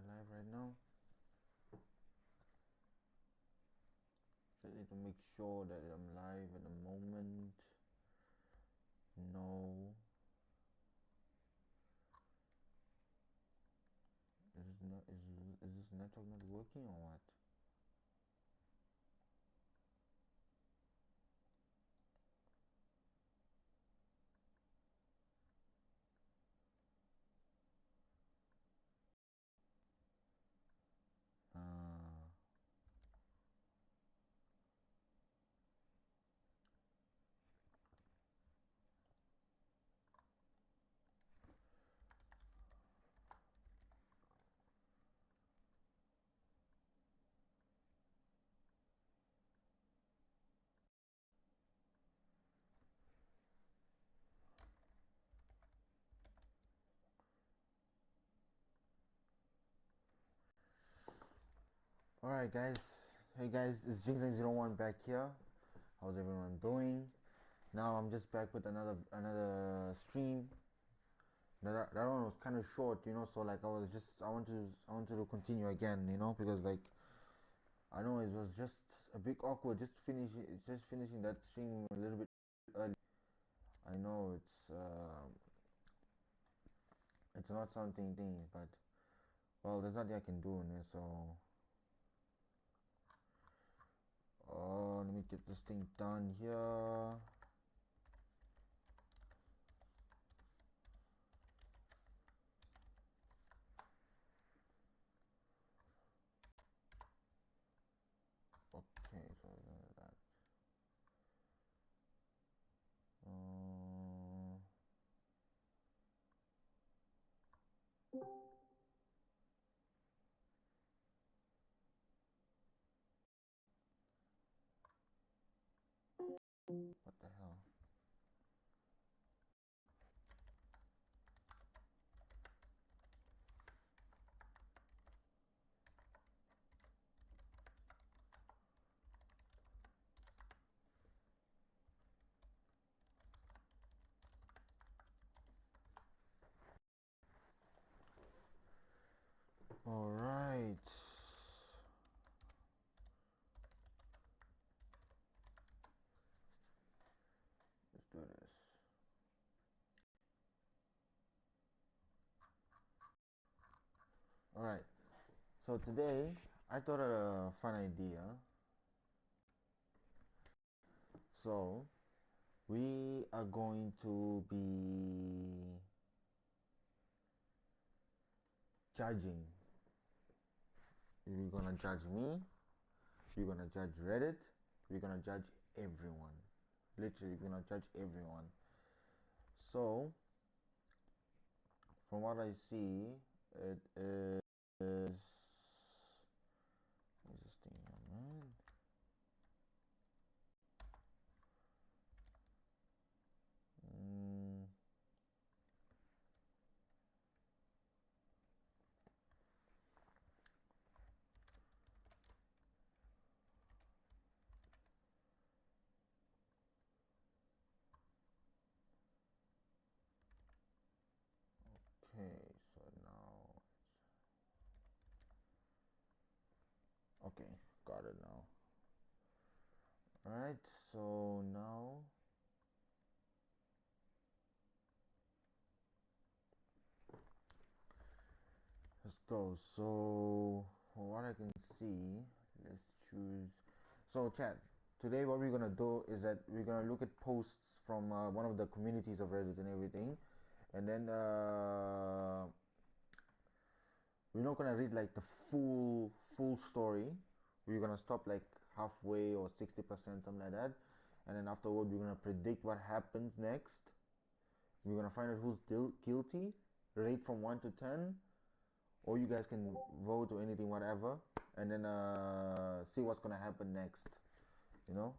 live right now? Just need to make sure that I'm live at the moment. No. Is this network not working or what? Ah. Alright guys. Hey guys, it's Jinxing01 back here. How's everyone doing? Now I'm just back with another stream. That one was kind of short, so like I wanted to continue again, because like I know it was just a bit awkward just finishing that stream a little bit early. I know it's not something thing, but well, there's nothing I can do in it. So let me get this thing done here. Okay, so that. What the hell? All right. Let's do this. All right. So today I thought of a fun idea. So we are going to be judging. You're gonna judge me. You're gonna judge Reddit. You're gonna judge everyone. Literally, you're gonna judge everyone. So, from what I see, it is. What's this thing here, man? Mm, okay, so now. Okay, got it now. Alright, so now. Let's go. So, from what I can see, let's choose. So, chat. Today, what we're gonna do is that we're gonna look at posts from one of the communities of Reddit and everything, and then we're not gonna read like the full story. We're gonna stop like halfway or 60%, something like that, and then afterward, we're gonna predict what happens next. We're gonna find out who's guilty, rate from 1 to 10, or you guys can vote or anything, whatever, and then see what's gonna happen next. You know.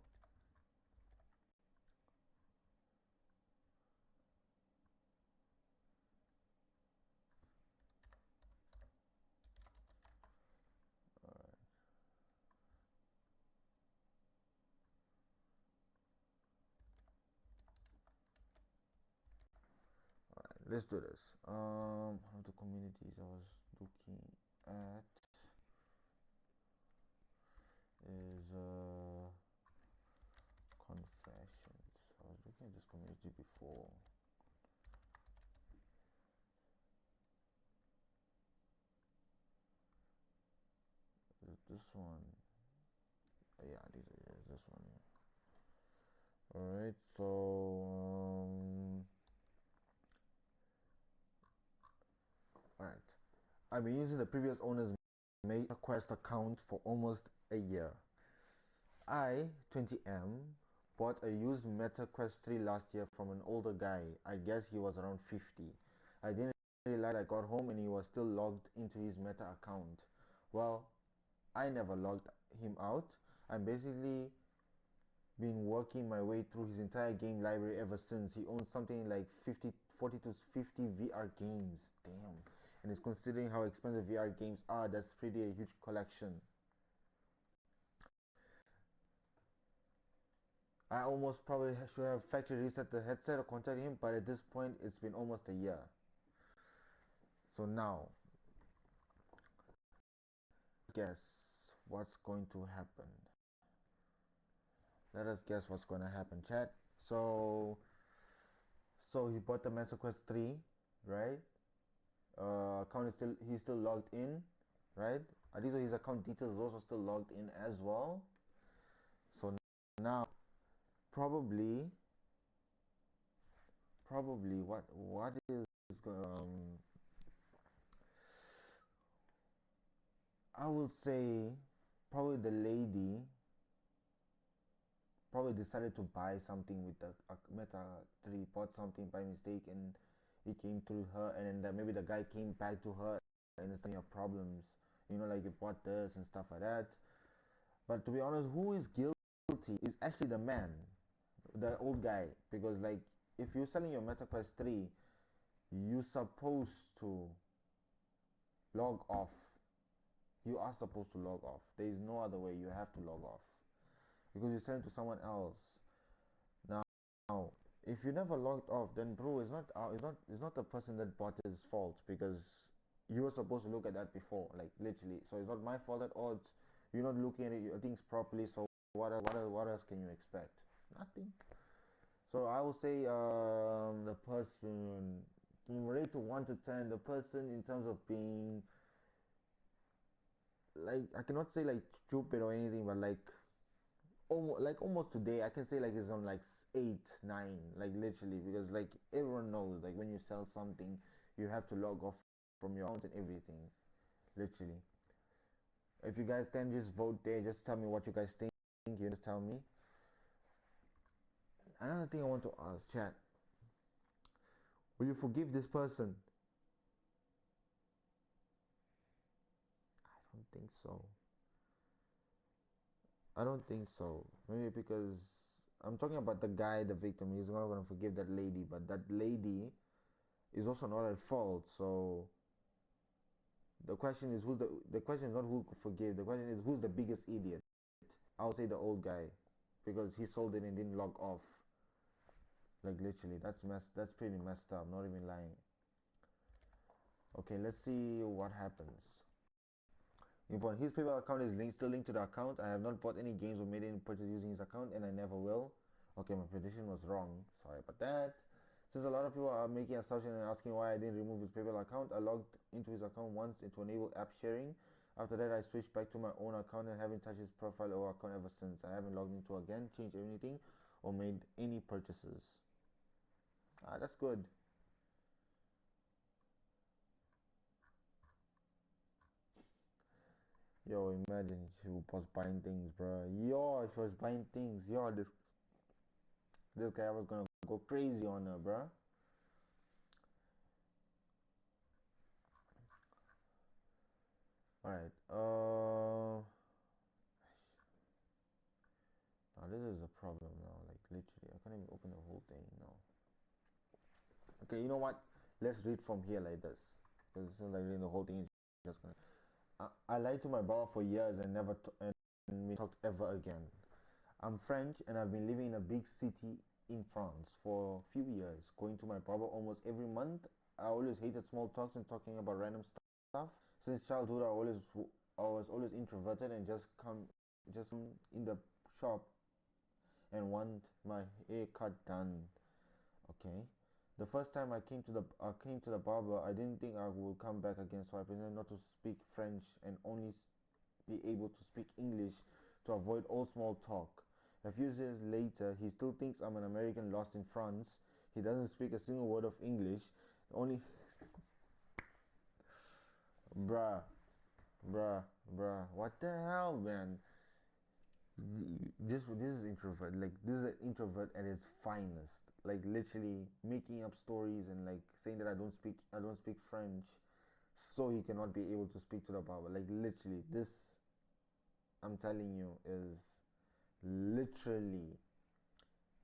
Let's do this. One of the communities I was looking at is confessions. I was looking at this community before. This one. Yeah, this one. Alright, so alright. I've been using the previous owner's MetaQuest account for almost a year. I, 20M, bought a used MetaQuest 3 last year from an older guy. I guess he was around 50. I didn't realize I got home and he was still logged into his Meta account. Well, I never logged him out. I'm basically been working my way through his entire game library ever since. He owns something like 40 to 50 VR games. Damn. And it's considering how expensive VR games are, that's pretty a huge collection. I almost probably should have factory reset the headset or contact him, but at this point it's been almost a year. So now, guess what's going to happen. Let us guess what's going to happen, chat. So he bought the MetaQuest 3, right? Account is he's still logged in, right? These are his account details also still logged in as well. So now probably what is I will say probably the lady probably decided to buy something with the Meta 3, bought something by mistake, and it came through her, and then maybe the guy came back to her and it's your problems, like you bought this and stuff like that. But to be honest, who is guilty is actually the man, the old guy, because like if you're selling your MetaQuest 3, you're supposed to log off. You are supposed to log off. There is no other way. You have to log off because you're selling to someone else. Now, if you never logged off, then bro, it's not the person that bought his fault, because you were supposed to look at that before, like literally. So it's not my fault at all. You're not looking at your things properly. So what else can you expect? Nothing. So I will say the person, in rate to 1 to 10, the person in terms of being, like, I cannot say like stupid or anything, but like almost today I can say like it's on like 8 9, like literally, because like everyone knows like when you sell something you have to log off from your account and everything, literally. If you guys can just vote there, just tell me what you guys think. You just tell me. Another thing I want to ask, chat, will you forgive this person? I don't think so. I don't think so. Maybe because I'm talking about the guy, the victim. He's not gonna forgive that lady, but that lady is also not at fault. So the question is the question is not who could forgive. The question is who's the biggest idiot. I'll say the old guy, because he sold it and didn't log off. Like literally, that's pretty messed up. Not even lying. Okay, let's see what happens. Important. His PayPal account is still linked to the account. I have not bought any games or made any purchases using his account, and I never will. Okay, my prediction was wrong. Sorry about that. Since a lot of people are making assumptions and asking why I didn't remove his PayPal account, I logged into his account once to enable app sharing. After that, I switched back to my own account and haven't touched his profile or account ever since. I haven't logged into again, changed anything, or made any purchases. That's good. Yo, imagine she was buying things, bro. Yo, she was buying things. Yo, this guy was gonna go crazy on her, bro. Alright, now this is a problem now, like literally. I can't even open the whole thing now. Okay, you know what? Let's read from here like this. Because it's not like reading the whole thing is just gonna. I lied to my brother for years and never and we talked ever again. I'm French and I've been living in a big city in France for a few years, going to my barber almost every month. I always hated small talks and talking about random stuff, Since childhood, I was always introverted and just come in the shop and want my hair cut done. Okay. The first time I came to the barber, I didn't think I would come back again, so I pretended not to speak French and only be able to speak English to avoid all small talk. A few years later, he still thinks I'm an American lost in France. He doesn't speak a single word of English. Only, bruh, bruh. What the hell, man? This is introvert. Like this is an introvert at its finest. Like literally making up stories and like saying that I don't speak French, so he cannot be able to speak to the barber. Like literally, this I'm telling you is literally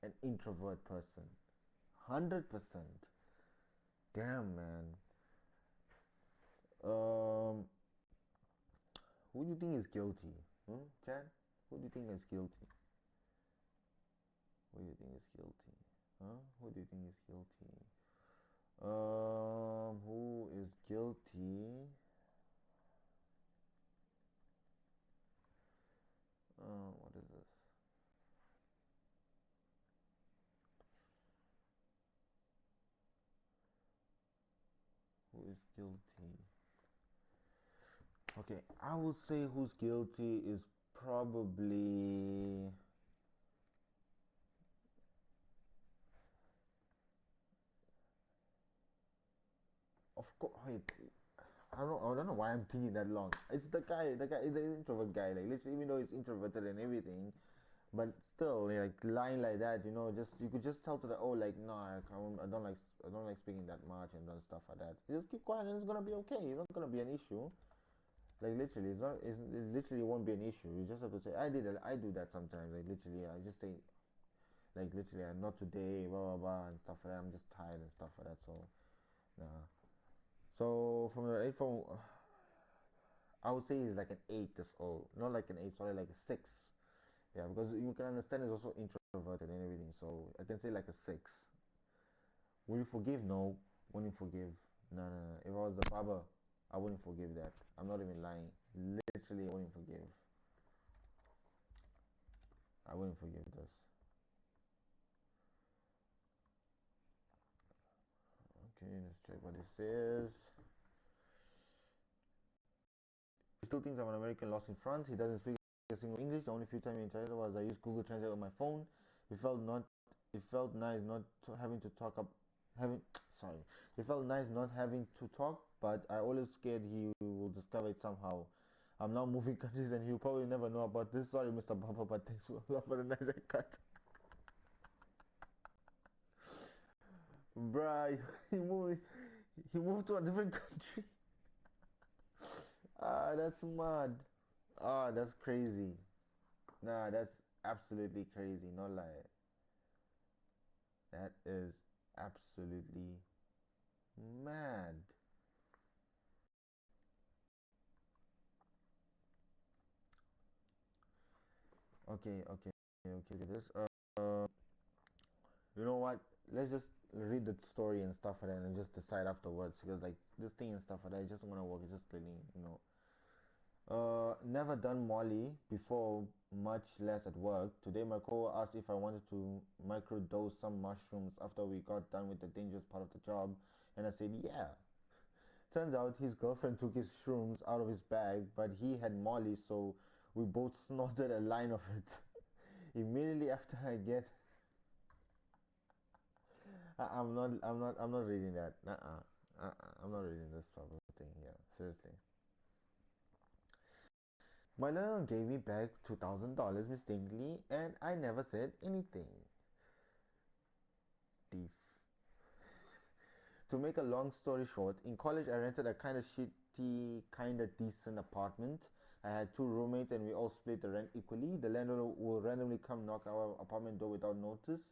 an introvert person. 100%. Damn, man. Um, who do you think is guilty? Chan? Who do you think is guilty? Who do you think is guilty? Huh? Who do you think is guilty? Who is guilty? What is this? Who is guilty? Okay, I would say who's guilty is probably. Of course, wait. I don't know why I'm thinking that long. It's the guy is an introvert guy. Like literally, even though he's introverted and everything, but still, like lying like that, just you could just tell to the like, no, I don't like speaking that much and done stuff like that. You just keep quiet and it's gonna be okay. It's not gonna be an issue. Like literally, it literally won't be an issue. You just have to say, I do that sometimes. Like literally, I just say, like literally, I'm not today, blah blah blah and stuff like that. I'm just tired and stuff like that. So, nah. So from the eight from, I would say he's like an 8 this old, not like an 8, sorry, like a 6. Yeah, because you can understand he's also introverted and everything. So I can say like a 6. Will you forgive? No. Wouldn't forgive? No, no, no. If I was the barber, I wouldn't forgive that. I'm not even lying. Literally, I wouldn't forgive. I wouldn't forgive this. Okay, let's check what it says. He still thinks I'm an American lost in France. He doesn't speak a single English. The only few times he interacted was I used Google Translate on my phone. It felt not. It felt nice not having to talk up. Having sorry. It felt nice not having to talk, but I always scared he will discover it somehow. I'm now moving countries and he'll probably never know about this. Sorry, Mr. Baba, but thanks a lot for the nice haircut. Bruh, he moved to a different country. That's mad. That's crazy. Nah, that's absolutely crazy. No lie. That is absolutely mad. Okay. This you know what? Let's just read the story and stuff like that and just decide afterwards because like this thing and stuff like that, I just wanna work. It's just cleaning. Never done Molly before, much less at work. Today, my coworker asked if I wanted to microdose some mushrooms after we got done with the dangerous part of the job, and I said, yeah. Turns out his girlfriend took his shrooms out of his bag, but he had Molly, so we both snorted a line of it. Immediately after I get, I'm not reading that. I'm not reading this type of thing. Yeah, seriously. My landlord gave me back $2,000 mistakenly, and I never said anything. Thief. To make a long story short, in college I rented a kind of shitty, kind of decent apartment. I had two roommates and we all split the rent equally. The landlord will randomly come knock our apartment door without notice.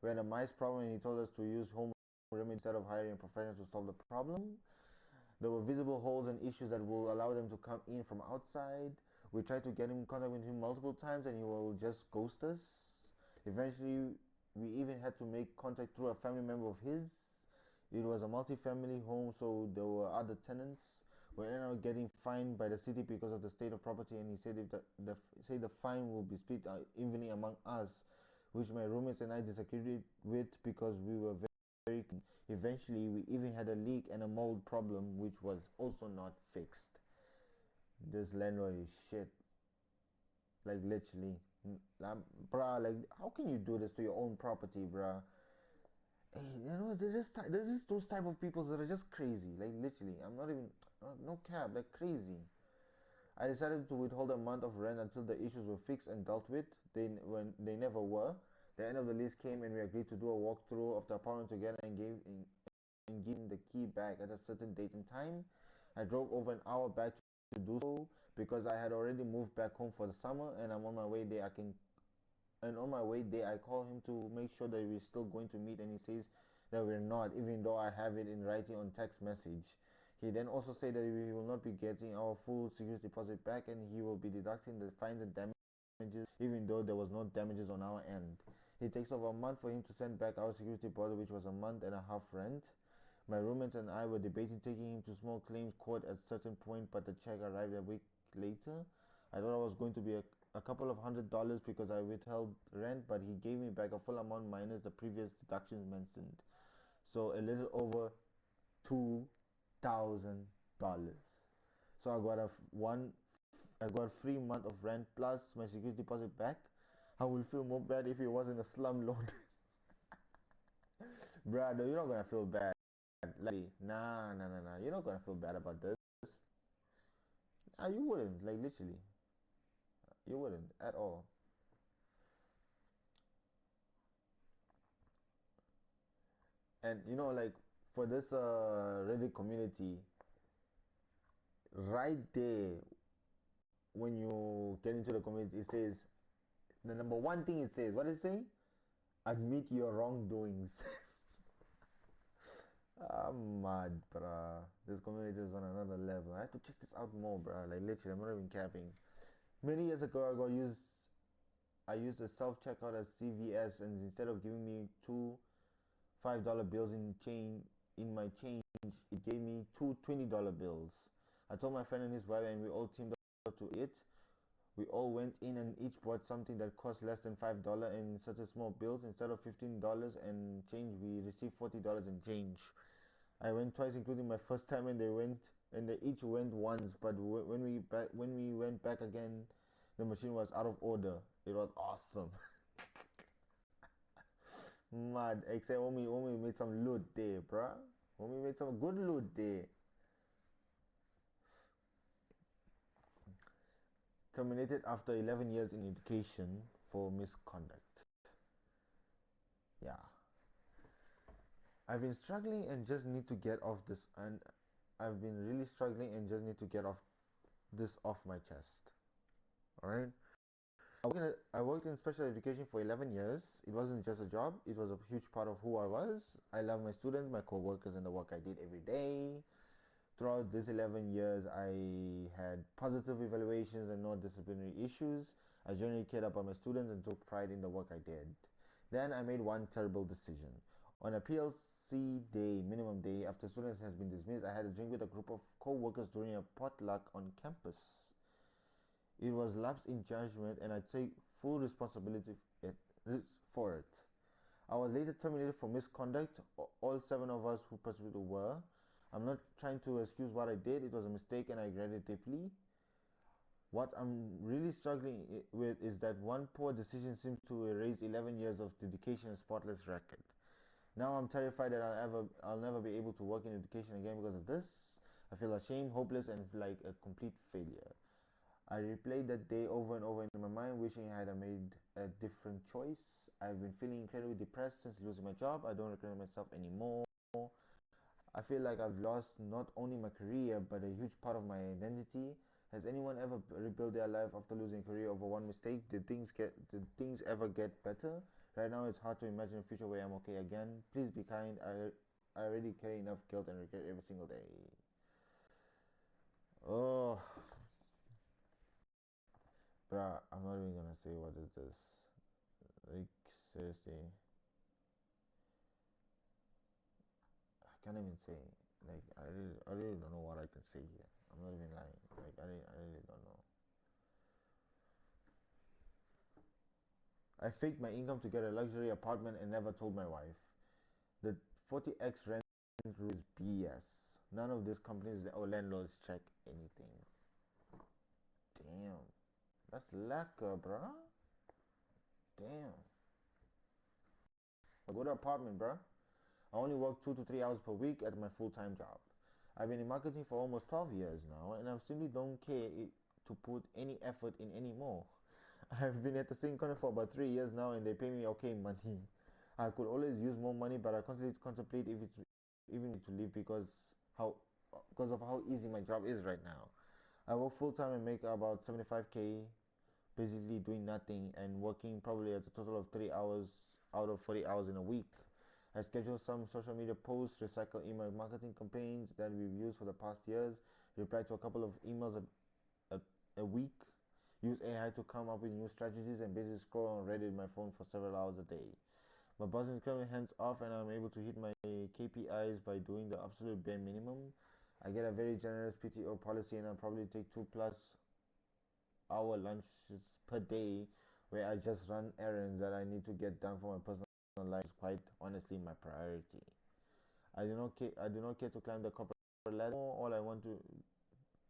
We had a mice problem and he told us to use home remedies instead of hiring professionals to solve the problem. There were visible holes and issues that will allow them to come in from outside. We tried to get in contact with him multiple times and he will just ghost us. Eventually, we even had to make contact through a family member of his. It was a multi-family home, so there were other tenants. We ended up getting fined by the city because of the state of property, and he said if the fine will be split evenly among us, which my roommates and I disagreed with because we were very. Eventually, we even had a leak and a mold problem, which was also not fixed. This landlord is shit, like literally. Bruh, like how can you do this to your own property, bruh? Hey, there's just those type of people that are just crazy. Like literally, I'm not even no cap. They're crazy. I decided to withhold a month of rent until the issues were fixed and dealt with. When they never were. The end of the lease came and we agreed to do a walkthrough of the apartment together and give him the key back at a certain date and time. I drove over an hour back to do so because I had already moved back home for the summer and I'm on my way there. On my way there, I call him to make sure that we're still going to meet, and he says that we're not, even though I have it in writing on text message. He then also said that we will not be getting our full security deposit back, and he will be deducting the fines and damages, even though there was no damages on our end. It takes over a month for him to send back our security deposit, which was a month and a half rent. My roommates and I were debating taking him to small claims court at a certain point, but the check arrived a week later. I thought I was going to be a couple of $100 because I withheld rent, but he gave me back a full amount minus the previous deductions mentioned. So a little over $2,000. So I got a free month of rent plus my security deposit back. I will feel more bad if it wasn't a slumlord. Brother, you're not gonna feel bad. Like, nah. You're not gonna feel bad about this. Ah, you wouldn't. Like, literally. You wouldn't at all. And like for this Reddit community, right there, when you get into the community, it says the number one thing it says, what does it say? Admit your wrongdoings. I'm mad, bruh. This community is on another level. I have to check this out more, bruh. Like literally, I'm not even capping. Many years ago, I used a self checkout at CVS, and instead of giving me two $5 bills in my change, it gave me two $20 bills. I told my friend and his wife, and we all teamed up to it. We all went in and each bought something that cost less than $5 in such a small bills. Instead of $15 and change, we received $40 in change. I went twice, including my first time, and they each went once. But when we went back again, the machine was out of order. It was awesome. Mad, except when we made some loot there, bruh. When we made some good loot there. Terminated after 11 years in education for misconduct. Yeah. I've been struggling and just need to get off this, and I've been really struggling and just need to get off this off my chest. Alright? I worked in special education for 11 years. It wasn't just a job, it was a huge part of who I was. I love my students, my co-workers, and the work I did every day. Throughout these 11 years, I had positive evaluations and no disciplinary issues. I generally cared about my students and took pride in the work I did. Then I made one terrible decision. On a PLC day, minimum day, after students has been dismissed, I had a drink with a group of co-workers during a potluck on campus. It was lapse in judgment and I take full responsibility for it. I was later terminated for misconduct. All 7 of us who participated were. I'm not trying to excuse what I did. It was a mistake and I regret it deeply. What I'm really struggling with is that one poor decision seems to erase 11 years of dedication and spotless record. Now I'm terrified that I'll never be able to work in education again because of this. I feel ashamed, hopeless, and like a complete failure. I replayed that day over and over in my mind, wishing I had made a different choice. I've been feeling incredibly depressed since losing my job. I don't recognize myself anymore. I feel like I've lost not only my career but a huge part of my identity. Has anyone ever rebuilt their life after losing a career over one mistake? Did things ever get better? Right now it's hard to imagine a future where I'm okay again. Please be kind. I already carry enough guilt and regret every single day. Oh, bruh, I'm not even gonna say what is this. Like seriously, I can't even say. Like I really don't know what I can say here. I'm not even lying. Like I really don't know. I faked my income to get a luxury apartment and never told my wife. The 40x rent rule is BS. None of these companies or landlords check anything. Damn. That's lacquer, bruh. Damn. I go to apartment, bruh. I only work 2 to 3 hours per week at my full-time job. I've been in marketing for almost 12 years now, and I simply don't care to put any effort in anymore. I've been at the same company for about 3 years now, and they pay me okay money. I could always use more money, but I constantly contemplate if it's even to leave how because of how easy my job is right now. I work full time and make about 75K, basically doing nothing and working probably at a total of 3 hours out of 40 hours in a week. I schedule some social media posts, recycle email marketing campaigns that we've used for the past years, reply to a couple of emails a week, use AI to come up with new strategies, and basically scroll on Reddit my phone for several hours a day. My boss is currently hands off, and I'm able to hit my KPIs by doing the absolute bare minimum. I get a very generous PTO policy, and I probably take 2+ hour lunches per day where I just run errands that I need to get done for my personal life. Is quite honestly my priority. I do not care to climb the corporate ladder. All I want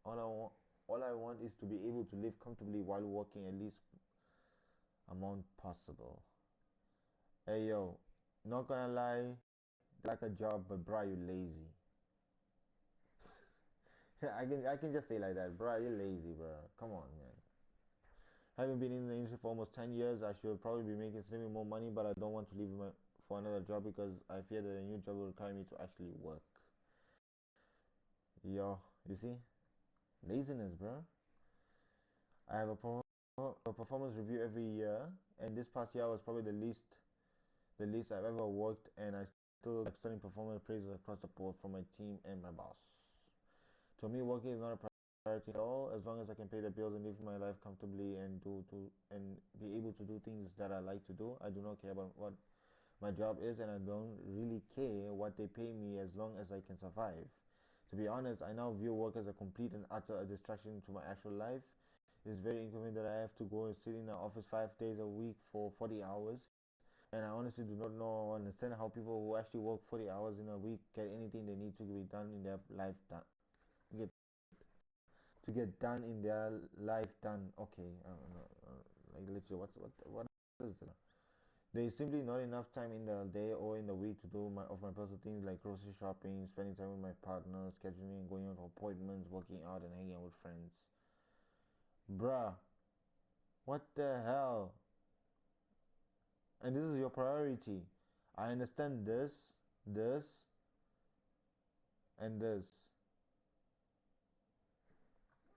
all I want is to be able to live comfortably while working at least amount possible. Hey yo, not gonna lie, like a job, but bro, you lazy. I can just say like that, bro. You're lazy, bro. Come on, man. Having been in the industry for almost 10 years, I should probably be making slightly more money, but I don't want to leave for another job because I fear that a new job will require me to actually work. Yo, you see? Laziness, bro. I have a performance review every year, and this past year was probably the least I've ever worked, and I still get stunning performance praises across the board from my team and my boss. To me, working is not a priority at all. As long as I can pay the bills and live my life comfortably and be able to do things that I like to do, I do not care about what my job is, and I don't really care what they pay me as long as I can survive. To be honest, I now view work as a complete and utter distraction to my actual life. It's very inconvenient that I have to go and sit in the office 5 days a week for 40 hours. And I honestly do not know or understand how people who actually work 40 hours in a week get anything they need to be done in their life done. Get to get done in their life done. Okay, like literally, what is it? There is simply not enough time in the day or in the week to do my personal things like grocery shopping, spending time with my partner, scheduling, going out to appointments, working out, and hanging out with friends. Bruh, what the hell? And this is your priority. I understand this, and this.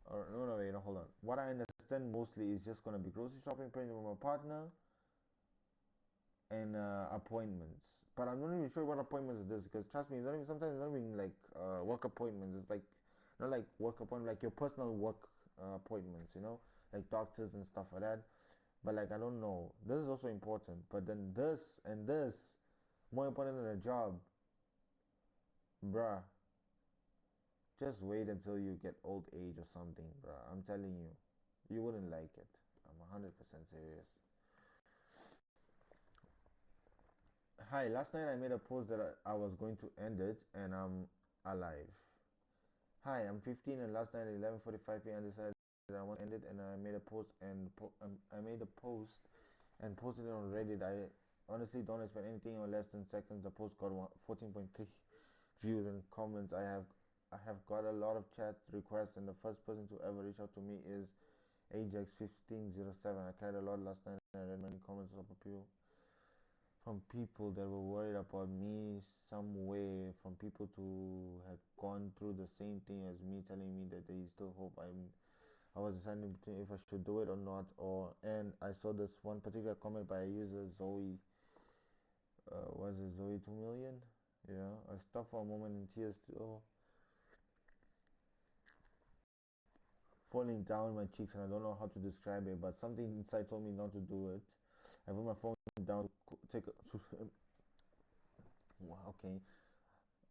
Or no, no, wait, no, hold on. What I understand mostly is just gonna be grocery shopping, spending with my partner, and appointments. But I'm not even sure what appointments it is because trust me, it's not even sometimes it's not even like work appointments. It's like not like work appointment, like your personal work appointments, like doctors and stuff like that. But like I don't know, this is also important. But then this and this more important than a job, bruh. Just wait until you get old age or something, bruh. I'm telling you, you wouldn't like it. I'm 100% serious. Hi, last night I made a post that I was going to end it and I'm alive. Hi, I'm 15 and last night at 11:45 p.m. I decided that I want to end it and I made a post and I made a post and posted it on Reddit. I honestly don't expect anything in less than seconds. The post got 14.3 views and comments. I have got a lot of chat requests and the first person to ever reach out to me is Ajax1507. I cried a lot last night and I read many comments from people that were worried about me some way, from people who had gone through the same thing as me, telling me that they still hope I was deciding between if I should do it or not. And I saw this one particular comment by a user Zoe. Was it Zoe 2 million? Yeah, I stopped for a moment in tears, still falling down my cheeks, and I don't know how to describe it, but something inside told me not to do it. I put my phone down to take a, to, wow, okay.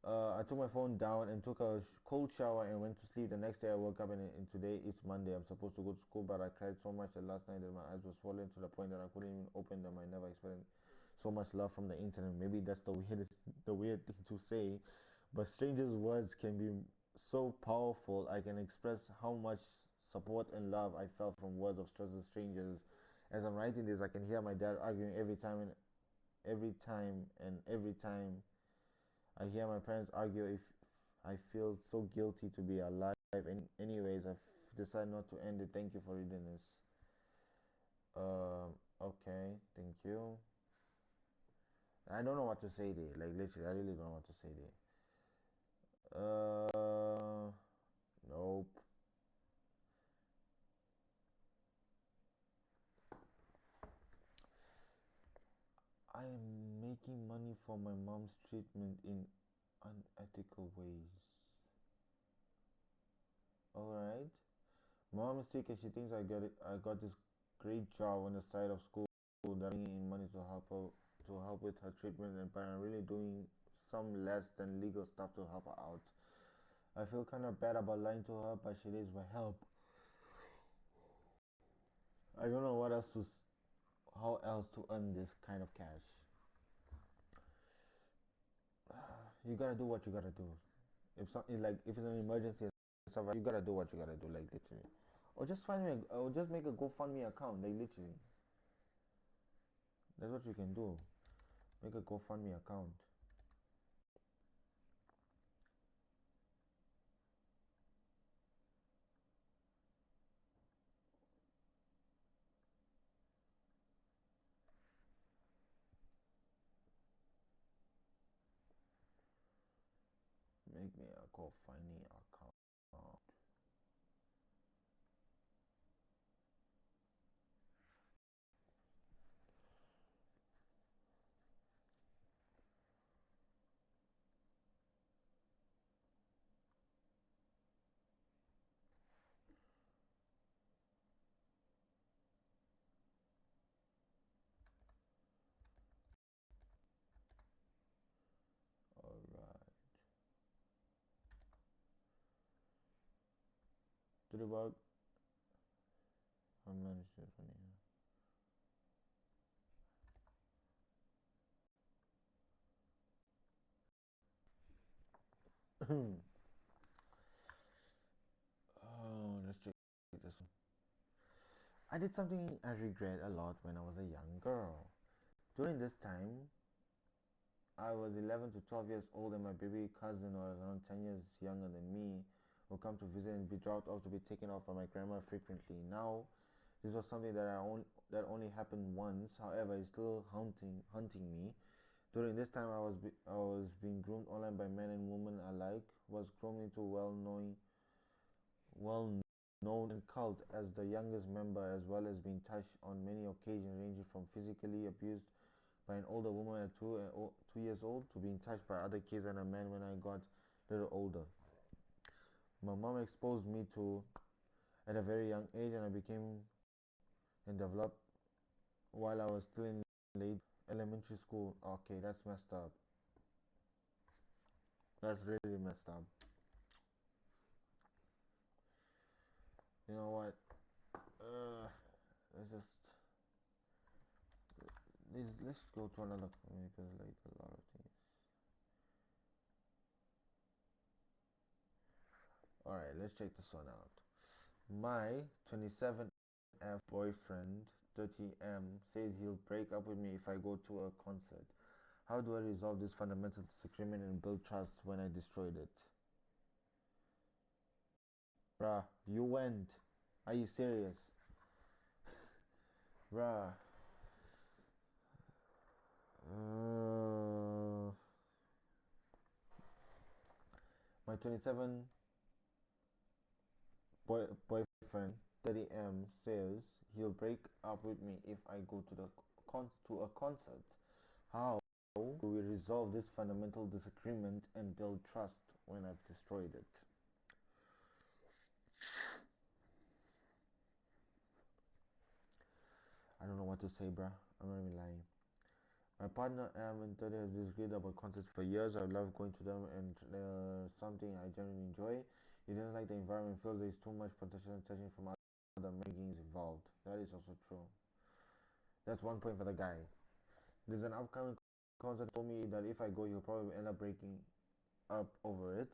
I took my phone down and took a cold shower and went to sleep. The next day I woke up and today it's Monday. I'm supposed to go to school, but I cried so much that last night that my eyes were swollen to the point that I couldn't even open them. I never experienced so much love from the internet. Maybe that's the weird thing to say, but strangers' words can be so powerful. I can express how much support and love I felt from words of strangers. As I'm writing this, I can hear my dad arguing every time I hear my parents argue if I feel so guilty to be alive. Anyways, I've decided not to end it. Thank you for reading this. Okay, thank you. I don't know what to say there. Like literally, I really don't know what to say there. Nope. I am making money for my mom's treatment in unethical ways. Alright. Mom is sick and she thinks I got this great job on the side of school that bringing in money to help with her treatment, and but I'm really doing some less than legal stuff to help her out. I feel kind of bad about lying to her, but she needs my help. I don't know how else to earn this kind of cash. You gotta do what you gotta do. If it's an emergency and stuff, you gotta do what you gotta do, like literally. Or just make a GoFundMe account, like literally. That's what you can do. Make a GoFundMe account. Make me a GoFundMe account. Alright. To the bug. I managed this one here. Oh, let's check this one. I did something I regret a lot when I was a young girl. During this time, I was 11 to 12 years old, and my baby cousin was around 10 years younger than me would come to visit and be dropped off to be taken off by my grandma frequently. Now, this was something that only happened once. However, it's still hunting me. During this time, I was being groomed online by men and women alike. Was groomed into well known and cult as the youngest member, as well as being touched on many occasions, ranging from physically abused by an older woman at 2 years old to being touched by other kids and a man when I got a little older. My mom exposed me to at a very young age, and I became and developed while I was still in late elementary school. Okay, that's messed up. That's really messed up. You know what? Uh, let's just let's go to another comment because like a lot of things. All right, let's check this one out. My 27M boyfriend 30M says he'll break up with me if I go to a concert. How do I resolve this fundamental disagreement and build trust when I destroyed it? Bruh, you went. Are you serious? Bruh. My 27 boyfriend 30M says he'll break up with me if I go to a concert. How do we resolve this fundamental disagreement and build trust when I've destroyed it? I don't know what to say, bruh. I'm not even lying. My partner Am and Tony have disagreed about concerts for years. I love going to them and something I genuinely enjoy. He doesn't like the environment, feels there is too much potential attention from other gangs involved. That is also true. That's 1 point for the guy. There's an upcoming concert. Told me that if I go, he'll probably end up breaking up over it.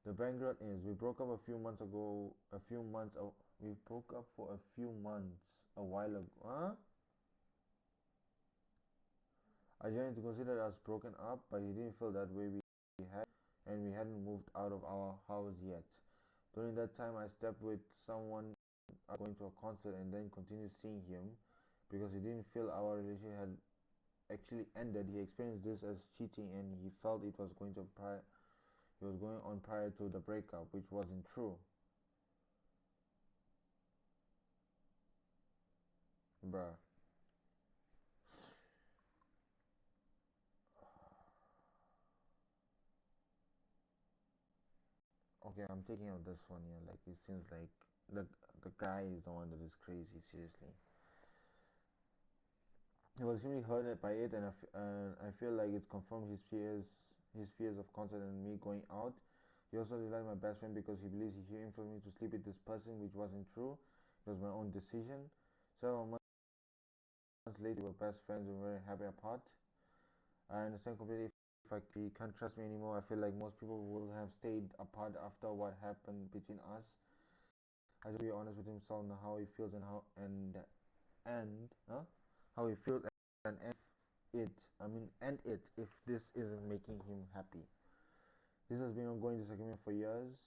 The background is we broke up a few months ago. We broke up for a few months a while ago. Huh? I genuinely considered us broken up, but he didn't feel that way. We had, and we hadn't moved out of our house yet. During that time, I stepped with someone going to a concert and then continued seeing him because he didn't feel our relationship had actually ended. He experienced this as cheating, and he felt it was he was going on prior to the breakup, which wasn't true, bruh. Okay, I'm taking out this one here. Like it seems like the the guy is the one that is crazy. Seriously, he was extremely hurt by it, and I feel like it's confirmed his fears of concert and me going out. He also denied my best friend because he believes he influenced me to sleep with this person, which wasn't true. It was my own decision. Several months later, we were best friends and we were very happy apart. I understand completely if he can't trust me anymore. I feel like most people will have stayed apart after what happened between us. I should be honest with himself on how he feels and how he feels and it. I mean, and it if this isn't making him happy. This has been ongoing disagreement for years.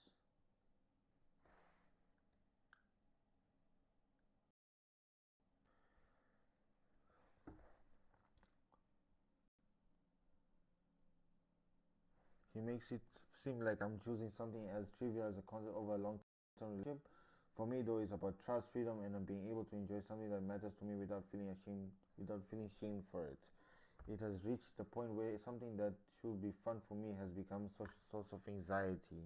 He makes it seem like I'm choosing something as trivial as a concert over a long-term relationship. For me, though, it's about trust, freedom, and being able to enjoy something that matters to me without feeling shame for it. It has reached the point where something that should be fun for me has become such a source of anxiety.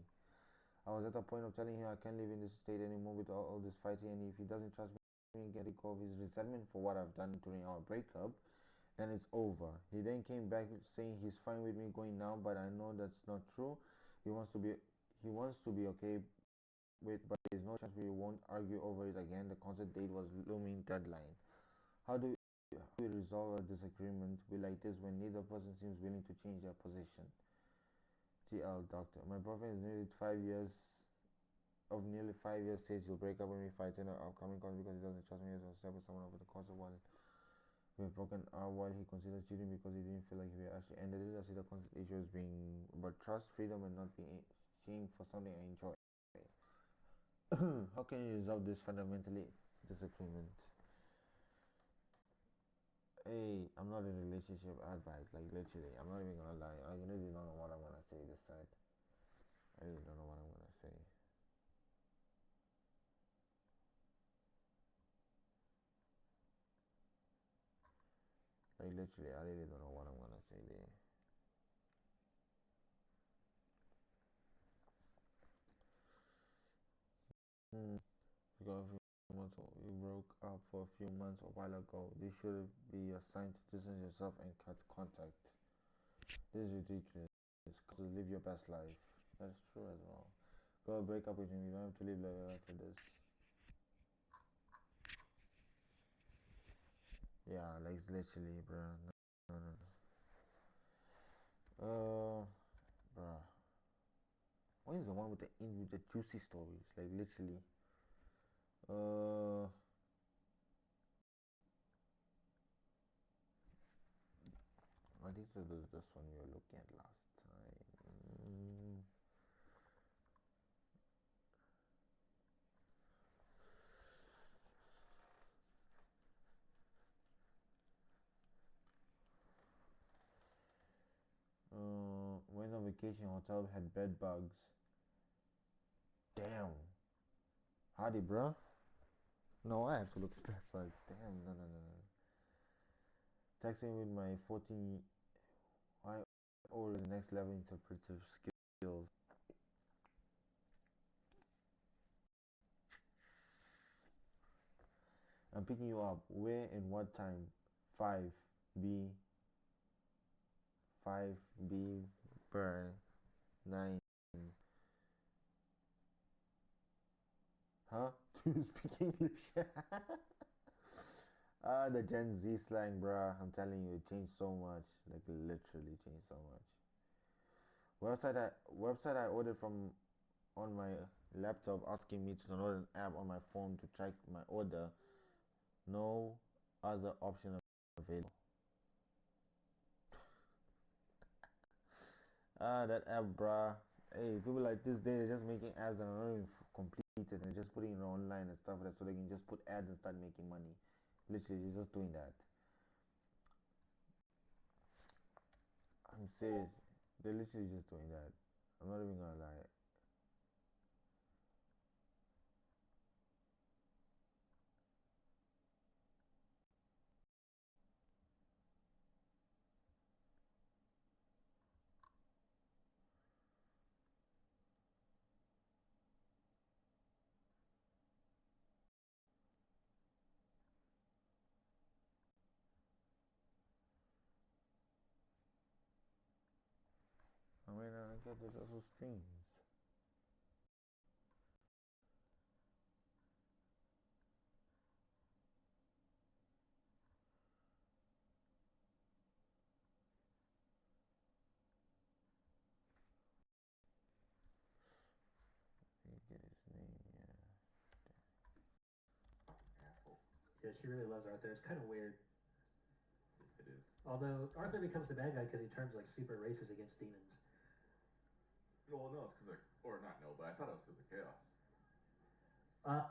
I was at the point of telling him I can't live in this state anymore with all this fighting, and if he doesn't trust me and get go of his resentment for what I've done during our breakup, then it's over. He then came back saying he's fine with me going now, but I know that's not true. He wants to be he wants to be okay with, but there's no chance we won't argue over it again. The concert date was looming deadline. How do we resolve a disagreement be like this when neither person seems willing to change their position? TL Doctor. My boyfriend is nearly 5 years says he'll break up when we fight in an upcoming concert because he doesn't trust me as well with someone over the concert while we have broken up while he considers cheating because he didn't feel like we actually ended it. I see the concert issue as being about trust, freedom, and not being shamed for something I enjoy. How can you resolve this fundamentally disagreement? Hey, I'm not in relationship advice, like literally. I'm not even gonna lie. I really don't know what I'm gonna say this side. I really don't know what I'm gonna say. Like literally, I really don't know what I'm gonna say there. Hmm. Because you broke up for a few months a while ago. This should be a sign to distance yourself and cut contact. This is ridiculous. Cause live your best life. That's true as well. Go break up with him. You don't have to live like after this. Yeah, like literally, bro. No, no, no. Bruh. When is the one with the juicy stories? Like literally. Uh, I think this one you were looking at last time. Went on vacation. Hotel had bed bugs. Damn. Hardy, bro. No, I have to look at bed bugs. Damn. No, no, no, no. Texting with my 14 I or the next level interpretive skills. I'm picking you up. Where and what time? 5 B 5B per 9. Huh? Do you speak English? The Gen Z slang, bruh. I'm telling you, it changed so much. Like literally changed so much. Website I ordered from on my laptop asking me to download an app on my phone to track my order. No other option available. That app, bruh. Hey, people like this day they're just making apps that are not even completed and just putting it online and stuff like that so they can just put ads and start making money. Literally, they're just doing that. I'm serious. They're literally just doing that. I'm not even gonna lie. I mean, I get there's also streams. Let me get his name, yeah. Asshole. Yeah, she really loves Arthur. It's kind of weird. It is. Although Arthur becomes the bad guy because he turns like super racist against demons. Well, no, it's because of, or not no, but I thought it was because of chaos. Uh,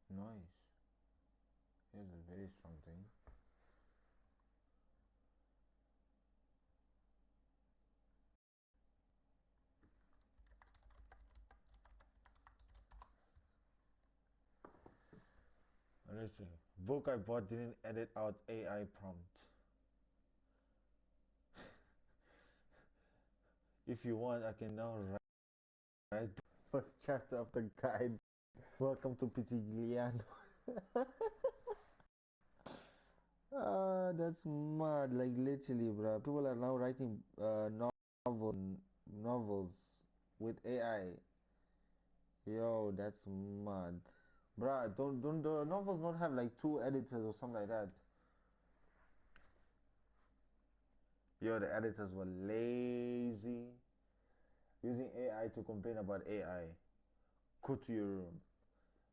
Nice. Here's a very strong thing. Honestly, book I bought didn't edit out AI prompt. If you want, I can now write the first chapter of the guide. Welcome to Pitigliano. That's mad. Like literally, bro. People are now writing novels, novels with AI. Yo, that's mad, bruh. Don't the novels not have like two editors or something like that? Yo, the editors were lazy, using AI to complain about AI. Go to your room.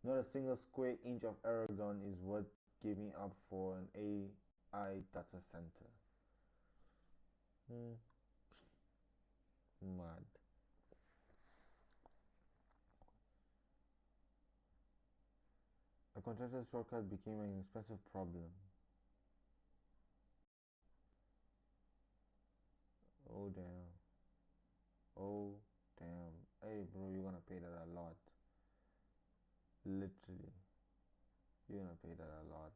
Not a single square inch of Aragon is worth giving up for an AI data center. Hmm, mad. A contracted shortcut became an expensive problem. Oh damn. Oh damn. Hey bro, you're gonna pay that a lot. Literally. You're gonna pay that a lot.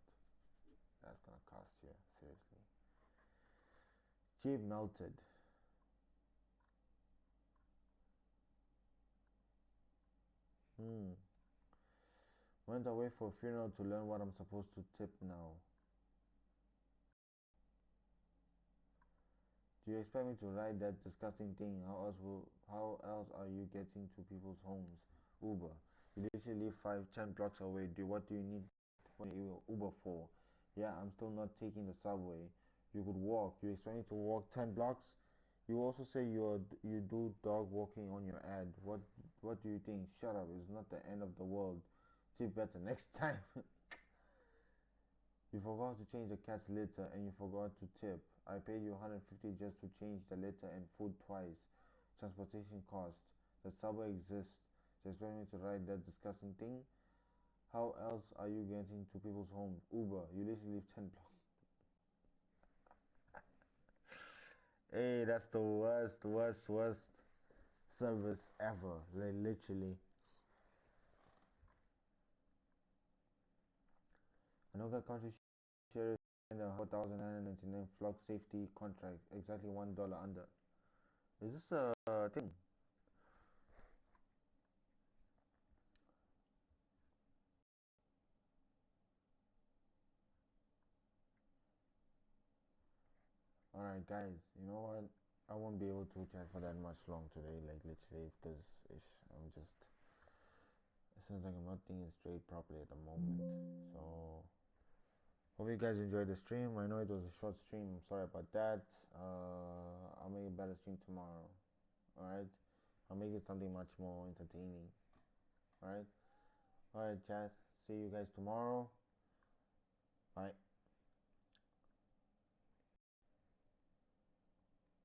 That's gonna cost you, seriously. Chip melted. Hmm. Went away for a funeral to learn what I'm supposed to tip now. Do you expect me to write that disgusting thing? How else are you getting to people's homes? Uber. You literally live 5-10 blocks away. What do you need Uber for? Yeah, I'm still not taking the subway. You could walk. You expect me to walk 10 blocks? You also say you do dog walking on your ad. What do you think? Shut up. It's not the end of the world. Tip better next time. You forgot to change the cat's litter and you forgot to tip. I paid you 150 just to change the litter and food twice. Transportation cost. The subway exists. Just want me to write that disgusting thing? How else are you getting to people's homes? Uber. You literally live 10 blocks. Hey, that's the worst service ever. Like literally. Another country shares a 4,999 flock safety contract, exactly $1 under. Is this a thing? Alright, guys, you know what? I won't be able to chat for that much long today, like literally, because I'm just. It seems like I'm not thinking straight properly at the moment. So, hope you guys enjoyed the stream. I know it was a short stream. I'm sorry about that. I'll make a better stream tomorrow. Alright? I'll make it something much more entertaining. Alright? Alright, chat. See you guys tomorrow. Bye.